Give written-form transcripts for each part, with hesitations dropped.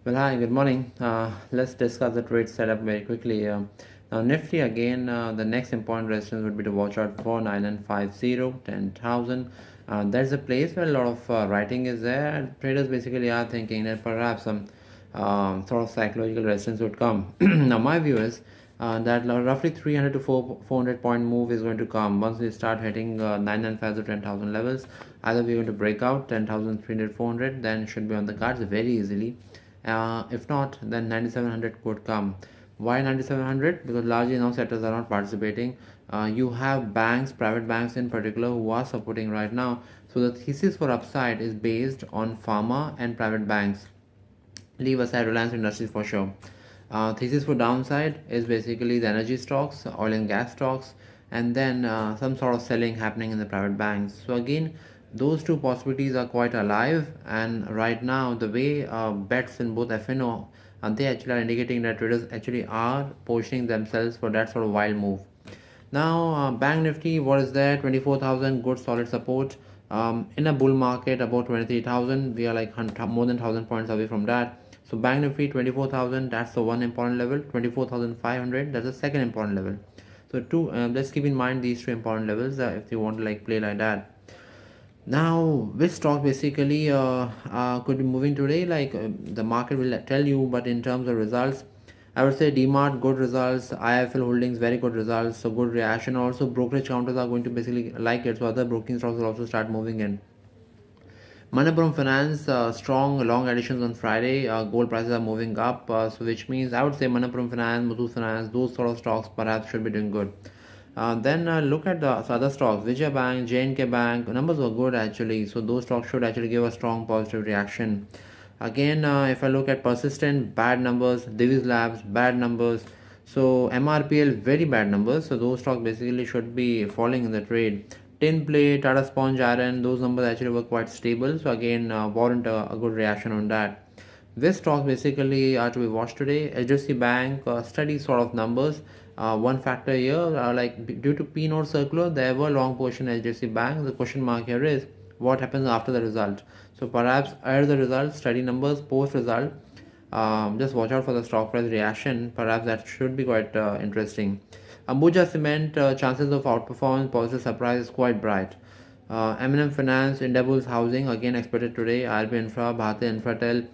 Well, hi, good morning. Let's discuss the trade setup very quickly. Now, Nifty again, the next important resistance would be to watch out for 9950, 10,000. That's a place where a lot of writing is there, and traders basically are thinking that perhaps some sort of psychological resistance would come. Now, my view is that roughly 300 to 400 point move is going to come once we start hitting 995 to 10,000 levels. Either we're going to break out 10,300, 400, then it should be on the cards very easily. If not, then 9700 could come. Why 9700? Because largely now sectors are not participating. You have banks, private banks in particular, who are supporting right now. So the thesis for upside is based on pharma and private banks. Leave aside Reliance Industries for sure. Thesis for downside is basically the energy stocks, oil and gas stocks, and then some sort of selling happening in the private banks. So again, those two possibilities are quite alive, and right now the way bets in both FNO and they actually are indicating that traders actually are positioning themselves for that sort of wild move. Now, Bank Nifty, what is there? 24,000, good solid support. In a bull market, about 23,000, we are like more than 1,000 points away from that. So, Bank Nifty 24,000, that's the one important level. 24,500, that's the second important level. So, let's keep in mind these two important levels if you want to like play like that. Now, which stock basically could be moving today? The market will tell you, but in terms of results, I would say DMart good results, IIFL Holdings very good results, so good reaction. Also, brokerage counters are going to basically like it, so other broking stocks will also start moving in. Manappuram Finance, strong long additions on Friday. Gold prices are moving up, so which means I would say Manappuram Finance, Muthoot Finance, those sort of stocks perhaps should be doing good. Then look at the other stocks. Vijaya Bank, JNK Bank, numbers were good actually. So those stocks should actually give a strong positive reaction. Again, if I look at Persistent, bad numbers. Divi's Labs, bad numbers. So MRPL, very bad numbers. So those stocks basically should be falling in the trade. Tin plate, Tata Sponge Iron, those numbers actually were quite stable. So again, warrant a good reaction on that. This stocks basically are to be watched today. HDFC Bank, steady sort of numbers. One factor here, due to P note circular, there were long position HDFC Bank. The question mark here is what happens after the result. So perhaps at the result, steady numbers, post result, just watch out for the stock price reaction. Perhaps that should be quite interesting. Ambuja Cement, chances of outperformance, positive surprise is quite bright. M&M Finance, Indiabulls Housing, again expected today. RB Infra, Bharti Infratel,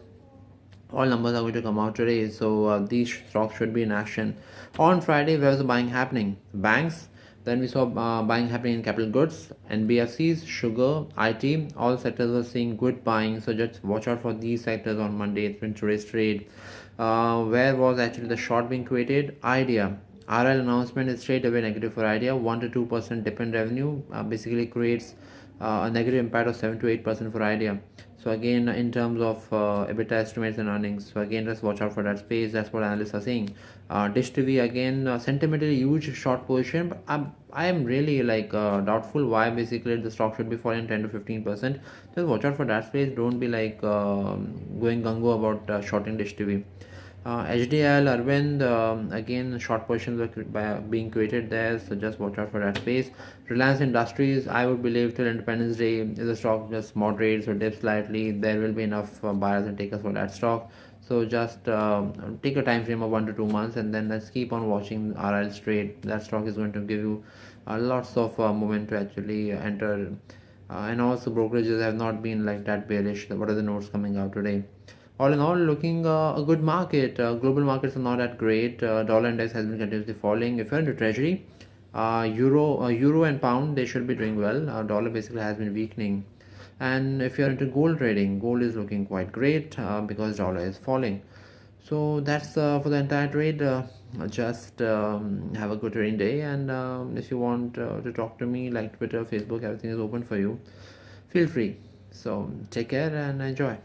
all numbers are going to come out today, so these stocks should be in action. On Friday, where was the buying happening? Banks. Then we saw buying happening in capital goods, NBFCs, sugar, IT. All sectors were seeing good buying, so just watch out for these sectors on Monday. It's been today's trade. Where was actually the short being created? Idea. RL announcement is straight away negative for Idea. 1 to 2% dip in revenue basically creates a negative impact of 7 to 8% for Idea. So again, in terms of EBITDA estimates and earnings, so again, just watch out for that space. That's what analysts are saying. Dish TV again, sentimentally huge short position, but I am really doubtful why basically the stock should be falling 10 to 15%. Just watch out for that space. Don't be going gung-ho about shorting Dish TV. HDL, Arvind, again, short positions are being created there, so just watch out for that space. Reliance Industries, I would believe till Independence Day, if the stock just moderates or dips slightly, there will be enough buyers and takers for that stock. So just take a time frame of 1 to 2 months, and then let's keep on watching RL trade. That stock is going to give you lots of movement to actually enter. And also brokerages have not been like that bearish. What are the notes coming out today? All in all, looking a good market. Global markets are not that great. Dollar index has been continuously falling. If you're into treasury, euro and pound, they should be doing well. Dollar basically has been weakening. And if you're into gold trading, gold is looking quite great because dollar is falling. So that's for the entire trade. Just have a good trading day. And if you want to talk to me, like Twitter, Facebook, everything is open for you. Feel free. So take care and enjoy.